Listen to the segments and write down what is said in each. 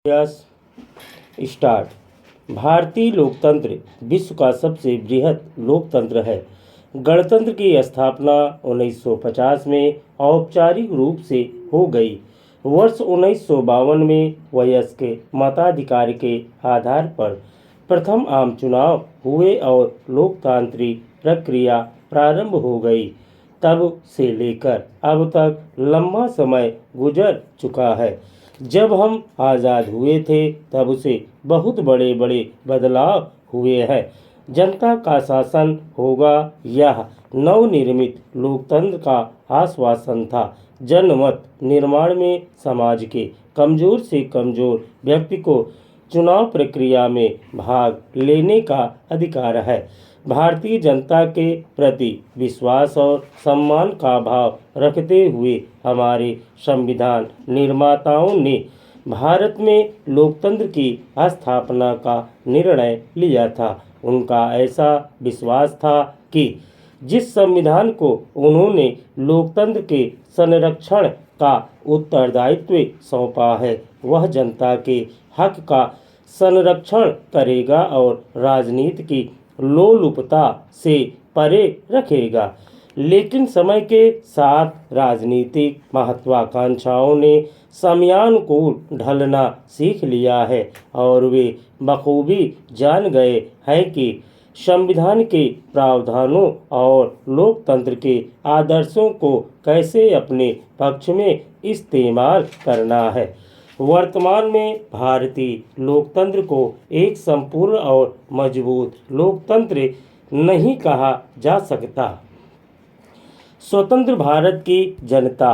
Yes start. भारतीय लोकतंत्र विश्व का सबसे बृहद लोकतंत्र है। गणतंत्र की स्थापना 1950 में औपचारिक रूप से हो गई। वर्ष 1952 में वयस्क मताधिकार के आधार पर प्रथम आम चुनाव हुए और लोकतांत्रिक प्रक्रिया प्रारंभ हो गई। तब से लेकर अब तक लंबा समय गुजर चुका है। जब हम आज़ाद हुए थे तब से बहुत बड़े बड़े बदलाव हुए हैं। जनता का शासन होगा, यह नवनिर्मित लोकतंत्र का आश्वासन था। जनमत निर्माण में समाज के कमजोर से कमजोर व्यक्ति को चुनाव प्रक्रिया में भाग लेने का अधिकार है। भारतीय जनता के प्रति विश्वास और सम्मान का भाव रखते हुए हमारे संविधान निर्माताओं ने भारत में लोकतंत्र की स्थापना का निर्णय लिया था। उनका ऐसा विश्वास था कि जिस संविधान को उन्होंने लोकतंत्र के संरक्षण का उत्तरदायित्व सौंपा है, वह जनता के हक का संरक्षण करेगा और राजनीति की लोलुपता से परे रखेगा। लेकिन समय के साथ राजनीतिक महत्वाकांक्षाओं ने समयानुकूल ढलना सीख लिया है और वे बखूबी जान गए हैं कि संविधान के प्रावधानों और लोकतंत्र के आदर्शों को कैसे अपने पक्ष में इस्तेमाल करना है। वर्तमान में भारतीय लोकतंत्र को एक संपूर्ण और मजबूत लोकतंत्र नहीं कहा जा सकता। स्वतंत्र भारत की जनता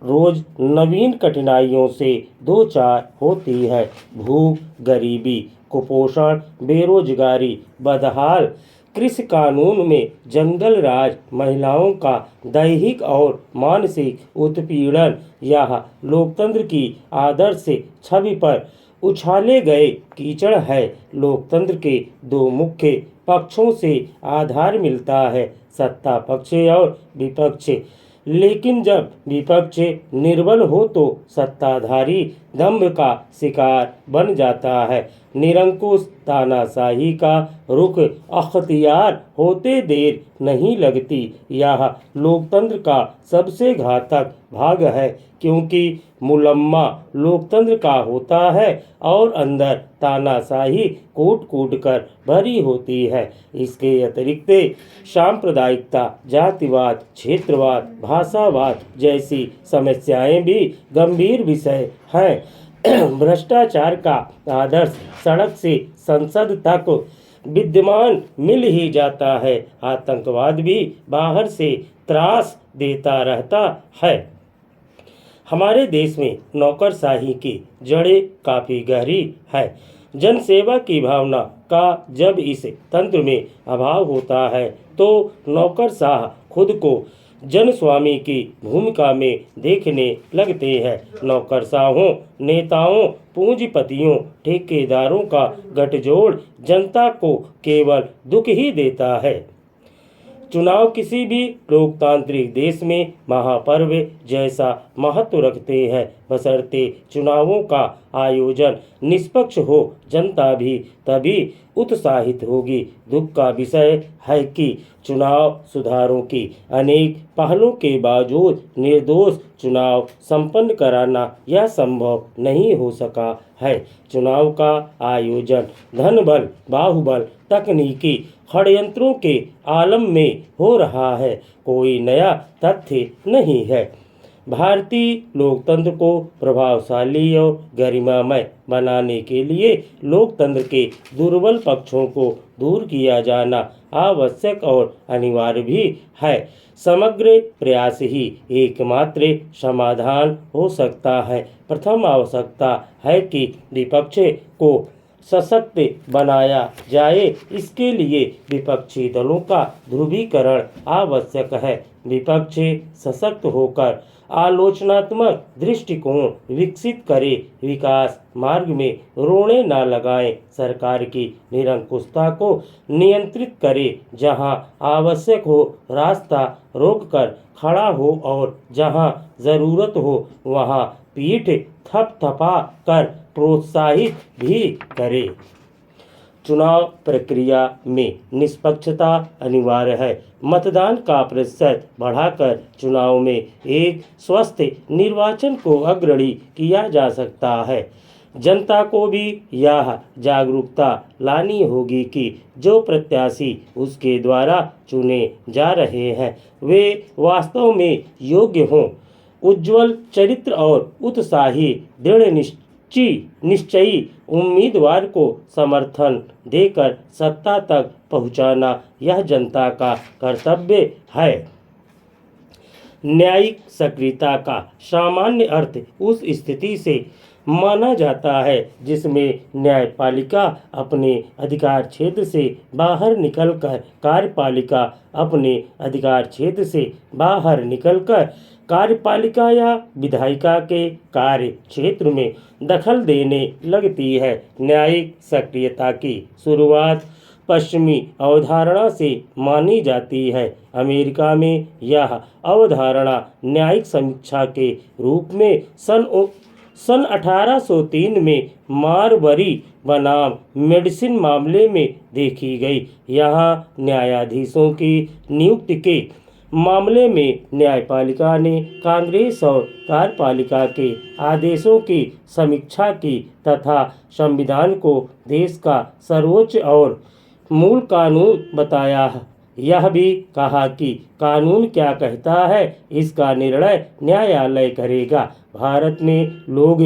रोज नवीन कठिनाइयों से दो चार होती है। भूख, गरीबी, कुपोषण, बेरोजगारी, बदहाल कृषि कानून में जंगल राज, महिलाओं का दैहिक और मानसिक उत्पीड़न, यह लोकतंत्र की आदर्श छवि पर उछाले गए कीचड़ है। लोकतंत्र के दो मुख्य पक्षों से आधार मिलता है, सत्ता पक्ष और विपक्ष। लेकिन जब विपक्ष निर्बल हो तो सत्ताधारी दंभ का शिकार बन जाता है। निरंकुश तानाशाही का रुख अख्तियार होते देर नहीं लगती। यह लोकतंत्र का सबसे घातक भाग है, क्योंकि मुलम्मा लोकतंत्र का होता है और अंदर तानाशाही कूट कूट कर भरी होती है। इसके अतिरिक्त सांप्रदायिकता, जातिवाद, क्षेत्रवाद, भाषावाद जैसी समस्याएं भी गंभीर विषय हैं। भ्रष्टाचार का आदर्श सड़क से संसद तक विद्यमान मिल ही जाता है। आतंकवाद भी बाहर से त्रास देता रहता है। हमारे देश में नौकरशाही की जड़ें काफ़ी गहरी है। जनसेवा की भावना का जब इस तंत्र में अभाव होता है तो नौकरशाह खुद को जनस्वामी की भूमिका में देखने लगते हैं। नौकरशाहों, नेताओं, पूंजीपतियों, ठेकेदारों का गठजोड़ जनता को केवल दुख ही देता है। चुनाव किसी भी लोकतांत्रिक देश में महापर्व जैसा महत्व रखते हैं, बशर्ते चुनावों का आयोजन निष्पक्ष हो। जनता भी तभी उत्साहित होगी। दुख का विषय है कि चुनाव सुधारों की अनेक पहलों के बावजूद निर्दोष चुनाव संपन्न कराना यह संभव नहीं हो सका है। चुनाव का आयोजन धनबल, बाहुबल, तकनीकी षड्यंत्रों के आलम में हो रहा है। कोई नया तथ्य नहीं है। भारतीय लोकतंत्र को प्रभावशाली और गरिमामय बनाने के लिए लोकतंत्र के दुर्बल पक्षों को दूर किया जाना आवश्यक और अनिवार्य भी है। समग्र प्रयास ही एकमात्र समाधान हो सकता है। प्रथम आवश्यकता है कि विपक्ष को सशक्त बनाया जाए। इसके लिए विपक्षी दलों का ध्रुवीकरण आवश्यक है। विपक्ष सशक्त होकर आलोचनात्मक दृष्टिकोण विकसित करे, विकास मार्ग में रोड़े न लगाए, सरकार की निरंकुशता को नियंत्रित करे, जहां आवश्यक हो रास्ता रोककर खड़ा हो और जहां जरूरत हो वहां पीठ थपथपा कर प्रोत्साहित भी करे। चुनाव प्रक्रिया में निष्पक्षता अनिवार्य है। मतदान का प्रतिशत बढ़ाकर चुनाव में एक स्वस्थ निर्वाचन को अग्रणी किया जा सकता है। जनता को भी यह जागरूकता लानी होगी कि जो प्रत्याशी उसके द्वारा चुने जा रहे हैं वे वास्तव में योग्य हों, उज्जवल चरित्र और उत्साही दृढ़ निश्चयी उम्मीदवार को समर्थन देकर सत्ता तक पहुंचाना यह जनता का कर्तव्य है। न्यायिक सक्रियता का सामान्य अर्थ उस स्थिति से माना जाता है जिसमें न्यायपालिका अपने अधिकार क्षेत्र से बाहर निकलकर कार्यपालिका अपने अधिकार क्षेत्र से बाहर निकलकर कार्यपालिका या विधायिका के कार्य क्षेत्र में दखल देने लगती है। न्यायिक सक्रियता की शुरुआत पश्चिमी अवधारणा से मानी जाती है। अमेरिका में यह अवधारणा न्यायिक समीक्षा के रूप में सन 1803 में मारबरी बनाम मेडिसिन मामले में देखी गई। यहाँ न्यायाधीशों की नियुक्ति के मामले में न्यायपालिका ने कांग्रेस और कार्यपालिका के आदेशों की समीक्षा की तथा संविधान को देश का सर्वोच्च और मूल कानून बताया। यह भी कहा कि कानून क्या कहता है इसका निर्णय न्यायालय करेगा। भारत में लोग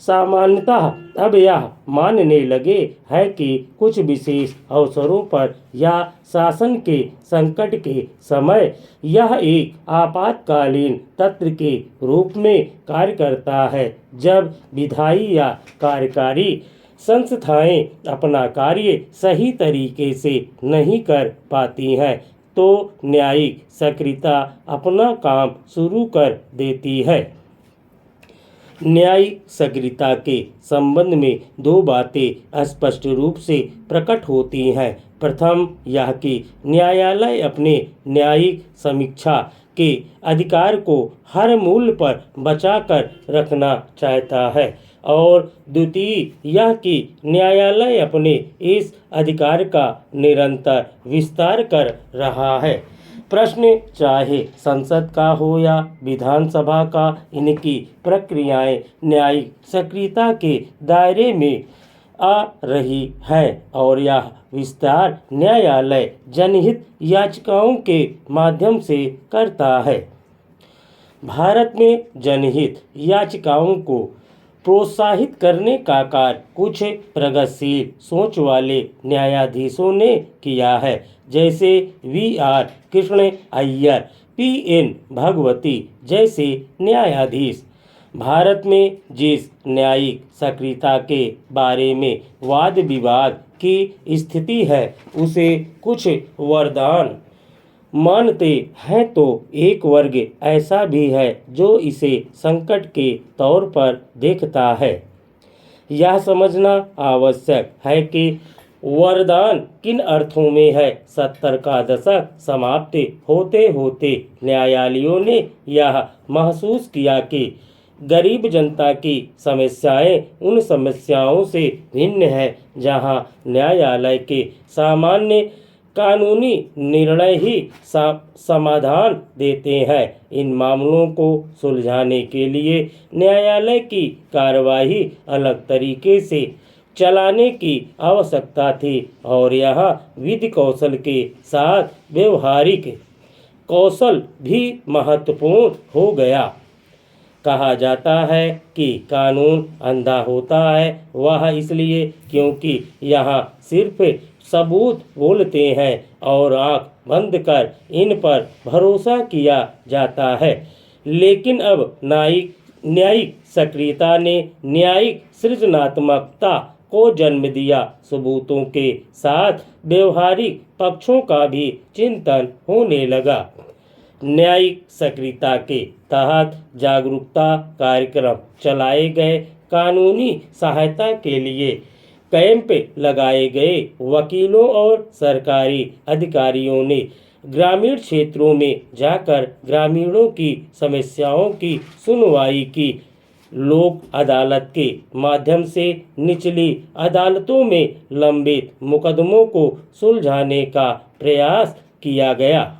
सामान्यतः अब यह मानने लगे हैं कि कुछ विशेष अवसरों पर या शासन के संकट के समय यह एक आपातकालीन तंत्र के रूप में कार्य करता है। जब विधायी या कार्यकारी संस्थाएं अपना कार्य सही तरीके से नहीं कर पाती हैं तो न्यायिक सक्रियता अपना काम शुरू कर देती है। न्यायिक सक्रियता के संबंध में दो बातें स्पष्ट रूप से प्रकट होती हैं। प्रथम यह कि न्यायालय अपने न्यायिक समीक्षा के अधिकार को हर मूल्य पर बचाकर रखना चाहता है और द्वितीय यह कि न्यायालय अपने इस अधिकार का निरंतर विस्तार कर रहा है। प्रश्न चाहे संसद का हो या विधानसभा का, इनकी प्रक्रियाएं न्यायिक सक्रियता के दायरे में आ रही है और यह विस्तार न्यायालय जनहित याचिकाओं के माध्यम से करता है। भारत में जनहित याचिकाओं को प्रोत्साहित करने का कार्य कुछ प्रगतिशील सोच वाले न्यायाधीशों ने किया है, जैसे वी.आर. कृष्ण अय्यर, पी.एन. भगवती जैसे न्यायाधीश। भारत में जिस न्यायिक सक्रियता के बारे में वाद विवाद की स्थिति है उसे कुछ वरदान मानते हैं तो एक वर्ग ऐसा भी है जो इसे संकट के तौर पर देखता है। यह समझना आवश्यक है कि वरदान किन अर्थों में है। 70 का दशक समाप्त होते होते न्यायालयों ने यह महसूस किया कि गरीब जनता की समस्याएं उन समस्याओं से भिन्न है जहां न्यायालय के सामान्य कानूनी निर्णय ही समाधान देते हैं। इन मामलों को सुलझाने के लिए न्यायालय की कार्यवाही अलग तरीके से चलाने की आवश्यकता थी और यहाँ विधि कौशल के साथ व्यवहारिक कौशल भी महत्वपूर्ण हो गया। कहा जाता है कि कानून अंधा होता है, वह इसलिए क्योंकि यहाँ सिर्फ सबूत बोलते हैं और आंख बंद कर इन पर भरोसा किया जाता है। लेकिन अब न्यायिक सक्रियता ने न्यायिक सृजनात्मकता को जन्म दिया। सबूतों के साथ व्यवहारिक पक्षों का भी चिंतन होने लगा। न्यायिक सक्रियता के तहत जागरूकता कार्यक्रम चलाए गए, कानूनी सहायता के लिए कैंप लगाए गए। वकीलों और सरकारी अधिकारियों ने ग्रामीण क्षेत्रों में जाकर ग्रामीणों की समस्याओं की सुनवाई की। लोक अदालत के माध्यम से निचली अदालतों में लंबित मुकदमों को सुलझाने का प्रयास किया गया।